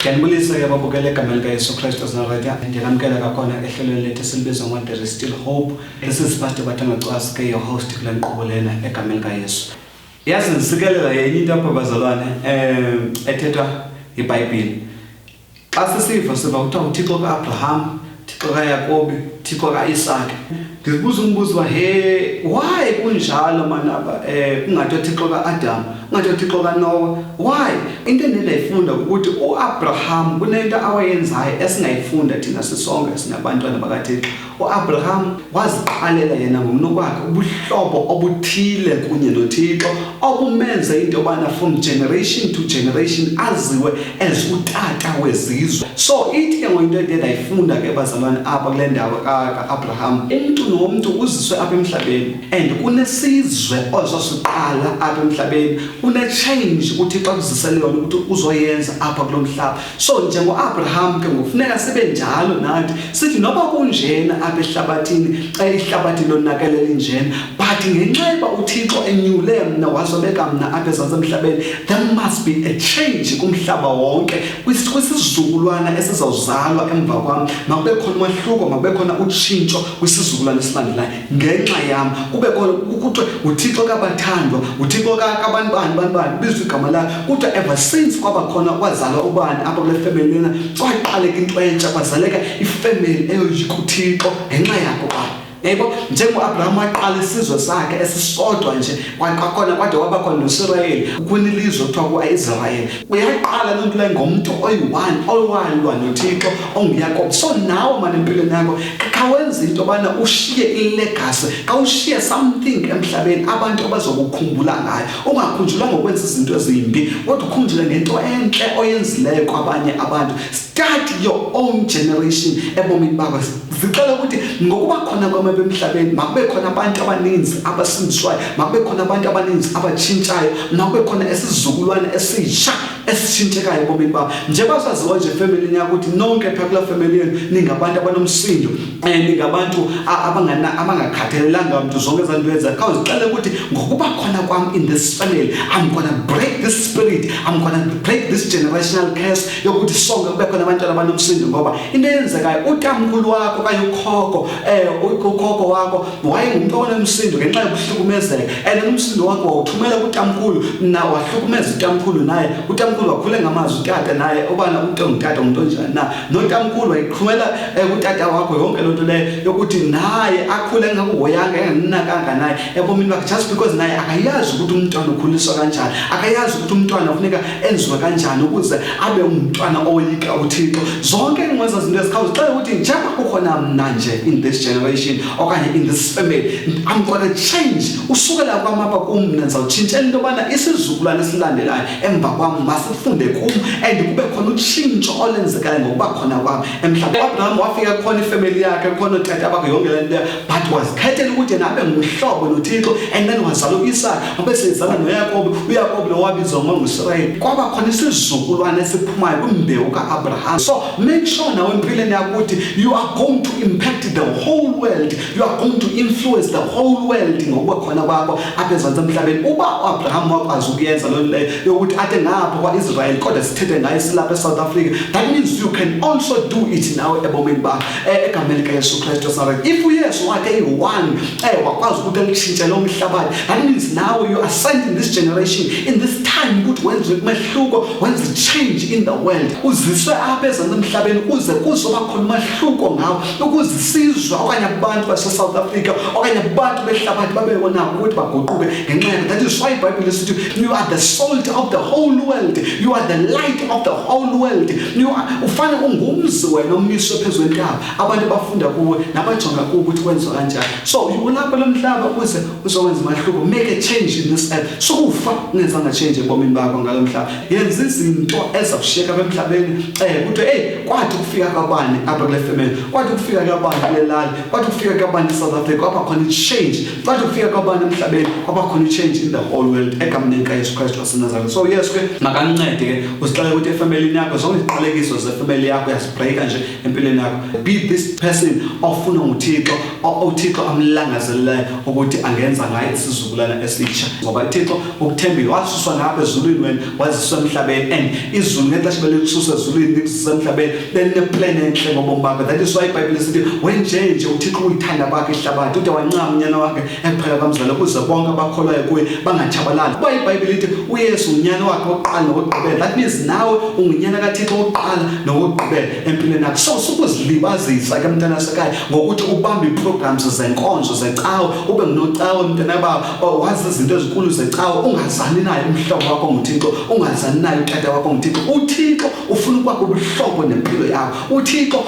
Ngiyanibulisa ke babukele egameni likaYesu Kristu waseNazaretha. Ngiyalamukela kakhona ehlelweni lethu esilibiza ngokuthi There is Still Hope. This is Pastor Bathanga Cwasi ke your host kule nkqubo lena egameni likaYesu. Yazi ngisikelela yenye into apha bazalwane ethethwa iBhayibheli. Xa sisiva siva kuthiwa uThixo kaAbraham, uThixo kaYakobi, uThixo kaIsaka. Ngizibuza umbuzo why kunjalo manaba kungathi uThixo kaAdam, kungathi uThixo kaNoah? Why? Into endiyifunda ukuthi uAbraham kunento awayenzayo esingayifunda thina sisonke sinabantwana bakaThixo. uAbraham waziqalela yena ngokunokwakhe ubuhlobo obuthile kunye noThixo obumenze into yobana from generation to generation aziwe as utata wezizwe. So ithi ke ngoyinto endiyifunda ke bazalwane apha kule ndawo kaAbraham, umuntu nomuntu uziswe apha emhlabeni and kunesizwe ozosiqala apha emhlabeni, une-change uThixo akuzisele yona ukuthi uzoyenza apha kulo mhlaba. So njengoAbraham ke ngokufuneka sibe njalo nathi sithi noba kunjena apha ehlabathini xa ihlabathi lonakelela injena, but ngenxa yoba uThixo enyule mna wazobeka mna apha ezantsi emhlabeni, there must be a change kumhlaba wonke kwisizukulwana esizawuzalwa emva kwami. Makube khona umahluko, makube khona utshintsho kwisizukulwana esilandelayo ngenxa yam. Kube khona ukuthi uThixo kabathandwa, uThixo kabantwana bizwe igama lakhe. Kodwa ever since kwaba khona kwazalwa ubani apha kule family lena, kwaqaleka into entsha, kwazaleka ifamily eyoyika uThixo ngenxa yakho baba. Yebo, njengoAbraham waqala isizwe sakhe esisodwa nje kwakhona kwade waba khona noIsrayeli, kunilizwe kuthiwa kuIsrayeli. Uyaqala loo nto leyo ngomuntu oyi-one owalwa noThixo onguYakobi. So nawe manje empilweni yakho kawenze into yobana ushiye ilegacy, kawushiye something emhlabeni abantu abazokukhumbula ngayo. Ungakhunjulwa ngokwenza izinto ezimbi, kodwa ukhunjule ngento enhle oyenzileyo kwabanye abantu. Start your own generation ebomini bakho. Zicela ukuthi ngokuba khona kwamanye emhlabeni makube khona abantu abaninzi abasindiswayo, makube khona abantu abaninzi abatshintshayo, makube khona esizukulwane esisha esitshintshekayo ebomini bakho. Njengoba saziwa nje family yakho ukuthi nonke phela kula family yenu ningabantu abanomsindo, ningabantu abangakhathalelanga umuntu zonke izinto ezenza. Khawuzicela ukuthi ngokuba khona kwami in this family, I'm going to break this spirit, I'm going to break this generational curse yokuthi sonke kube khona abantu abanomsindo. Ngoba into eyenzekayo utamkhulu wakho kanye ukhokho wakho wayengumuntu onomsindo ngenxa yokuhlukumezeka, and umsindo wakho wawuthumela kutamkhulu na wahlukumeza utamkhulu, naye utamkhulu wakhule ngamazwi utata naye ubana umuntu ongutata umuntu onjani na notamkhulu wayiqhumela utata wakho yonke loo nto leyo yokuthi naye akhule ngakuhoyanga enganinakanga naye ebomini bakhe, just because naye akayazi ukuthi umntwana ukhuliswa kanjani, akayazi ukuthi umntwana kufuneka enziwe kanjani ukuze abe umntwana oyika uThixo. Zonke ingwenza izinto ezikhawuzixela ukuthi njengoba kukhona mna nje in this generation okanye in this family, I'm going to change. Usukela kwamapha kumna ndizawutshintsha into yobana isizukulwane esilandelayo emva kwami masifunde kum and kube khona utshintsho olenzekayo ngokuba khona kwami emhlabeni. uAbraham wafika khona ifamily yakhe, khona utata bakhe yonke le nto, but wazikhethela ukuthi yena abe ngumhlobo noThixo, and then wazala uIsaka, wabe sezala noYakobi, uYakobi lo wabizwa ngoNgusirayeli. Kwaba khona isizukulwane esiphumayo kwimbewu kaAbraham. So make sure nawe empilweni yakho ukuthi you are going to impact the whole world, you are going to influence the whole world ngokuba khona kwakho apha ezantsi emhlabeni. Uba uAbraham wakwazi ukuyenza loo leyo yokuthi ade ngapha kwaIsrael kodwa sithethe ngaye silapha eSouth Africa, that means you can also do it nawe ebomini bakho egameni likaYesu Kristu waseNazaretha. If uYesu wakhe eyi-one wakwazi ukuthi elitshintshe lo mhlabathi, that means now you are sent in this generation in this time ukuthi wenze umehluko, wenze change in the world, uziswe apha ezantsi emhlabeni uze kuzoba khona umahluko ngawo, ukuze isizwe okanye abantu base-South Africa okanye abantu behlabathi babebona ukuthi baguquke ngenxa yakho. That is why iBhayibhile sithi you are the salt of the whole world, you are the light of the whole world. Ufane ungumzi wena omiswe phezu kwentaba, abantu bafunda kuwe nabajonga kuwe ukuthi kwenziwa kanjani. So ulapha lo mhlaba ukuze uzokwenza umahluko, make a change in this earth. So ufa ungenzanga change ebomini bakho ngalo mhlaba, yenza izinto ezakushiyeka emhlabeni ukuthi kwathi ukufika kwabani apha kule family, kwathi ukufika kwabani kule lali, kwathi ukufika kwabani eSouth Africa, kwaba khona i-change, kwathi ukufika kwabani emhlabeni, kwaba khona i-change in the whole world egameni likaYesu Kristu waseNazaretha. So yes ke akuncede ke uzixele ukuthi efamily yakho zonke iziqalekiso zefamily yakho uyazibreaka nje empilweni yakho. Be this person ofuna uThixo uThixo amlangazelelayo ukuthi angenza ngaye isizukulwana esitsha ngoba uThixo ukuthembile wasuswa ngapha ezulwini wena waziswa emhlabeni and izulu ngexesha belikususa ezulwini likusisa emhlabeni leneplan enhle ngobomi bakho. That is why iBhayibheli sithi wenje uThixo uyithanda bakhe ihlabathi ude wancama unyana wakhe ekuphela kamzala ukuze bonke abakholwayo kuye bangatshabalali. Kuba iBhayibheli lithi uYesu unyana wakhe wokuqala nowokugqibela. That means nawe ungunyana kaThixo wokuqala nowokugqibela empilweni yakho. So sukuzilibazisa ke mntana sekhaya ngokuthi ubambe iprograms zenkonzo zecawe ube ngunocawe mntana baba wazi izinto ezinkulu zecawe ungazani naye umhlobo wakho nguThixo ungazani naye utata wakho nguThixo. uThixo ufuna ukwakha ubuhlobo nempilo yakho. uThixo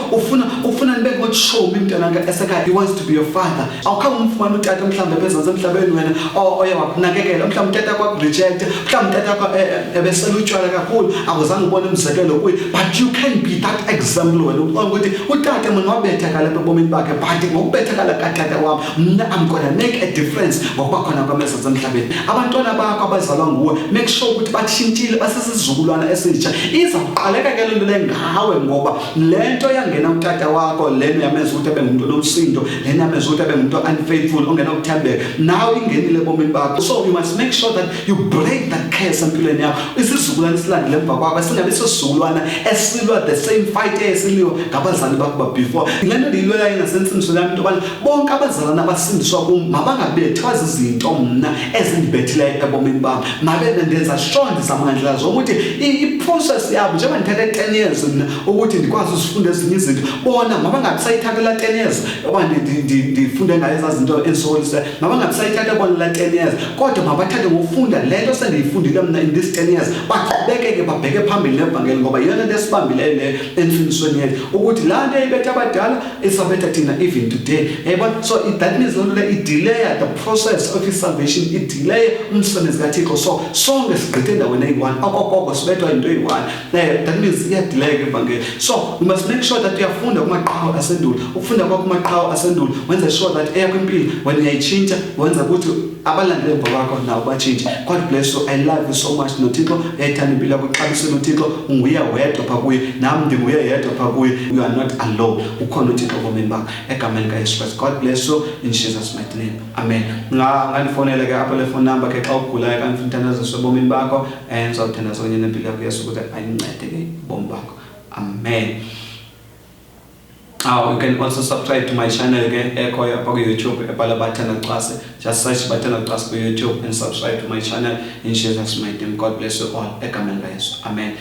ufuna nibe ngotshomi mntana esekhaya. He wants to be your father. Awukha umfumana utata mhlawumbe phezulu emhlabeni wena oye wakunakekela mhlawumbe utata kwakho reject mhlawumbe utata kwakho ebeselutshwala kakhulu akuzange ubone umzekelo kuye but you can be that example wena ukuthi utata mina wabetheka lapha ebomini bakhe but ngokubethekala katata wami mna I'm gonna make a difference ngokuba khona kwamezantsi emhlabeni. Abantwana bakho abazalwa nguwe make sure ukuthi bathintile basesizukulwana esitsha. Izawuqaleka ke lento le ngawe ngoba lento yangena utata wakho lena yamenza ukuthi abe ngumuntu nomsindo lena yamenza ukuthi abe ngumuntu unfaithful ongena ukuthembeka nawe ingenile ebomini bakho. So you must make sure that you break that curse empilweni yakho. Isizukulwana esilandile emva kwakho singabe sesizukulwana esilwa the same fight esiliwa ngabazali bakho before. Lento liyilwela inasensinso lami into bani bonke abazalana abasindiswa kum mabangabethwa izinto mna ezindibethileyo ebomini bami mabe ndenza sure ndizamandla zokuthi i-process yabo njengoba ndithethe 10 years mina ukuthi ndikwazi ukufunda ezinye izinto bona mabangabisayithathela 10 years oba ndifunde ngayo izinto ensolise mabangabisayithatha bona la 10 years kodwa mabathathe ngokufunda lento sendiyifundile mina in this 10 years baqhubekeke babheke phambili nevangeli ngoba yona into esibambileyo le emfinisweni yethu ukuthi la nto eyibetha abadala isabetha thina even today. So that means it delay the process of his salvation, it delay umsebenzi kaThixo. So sonke sigqithe endaweni eyi-1 okokoko sibethwa into eyi-1. That means iyadileka evangeli. So we must make sure that uyafunda kumaqhawe asendulo. Ukufunda kwakho kumaqhawe asendulo wenza sure that eyakho impilo wena uyayitshintsha wenza ukuthi abalandeli emva kwakho nawo batshintshe. God bless you. I love you so much noThixo uyayithanda impilo yakho uxabise noThixo unguye wedwa phaa kuye nami ndinguye yedwa phaa kuye. You are not alone. Ukhona uThixo ebomini bakho egameni kaYesu Kristu. God bless you in Jesus mighty name. Amen. Ngandifonele ke apho le phone number ke xa ugulayo kanti umthandazo ebomini bakho ngizawuthandaza kwenye nempilo yakho Yesu ukuthi ayincede ke ubomi bakho. Amen. You can also subscribe to my channel again, YouTube, just search button on YouTube and subscribe to my channel in Jesus' mighty name. God bless you all. Amen.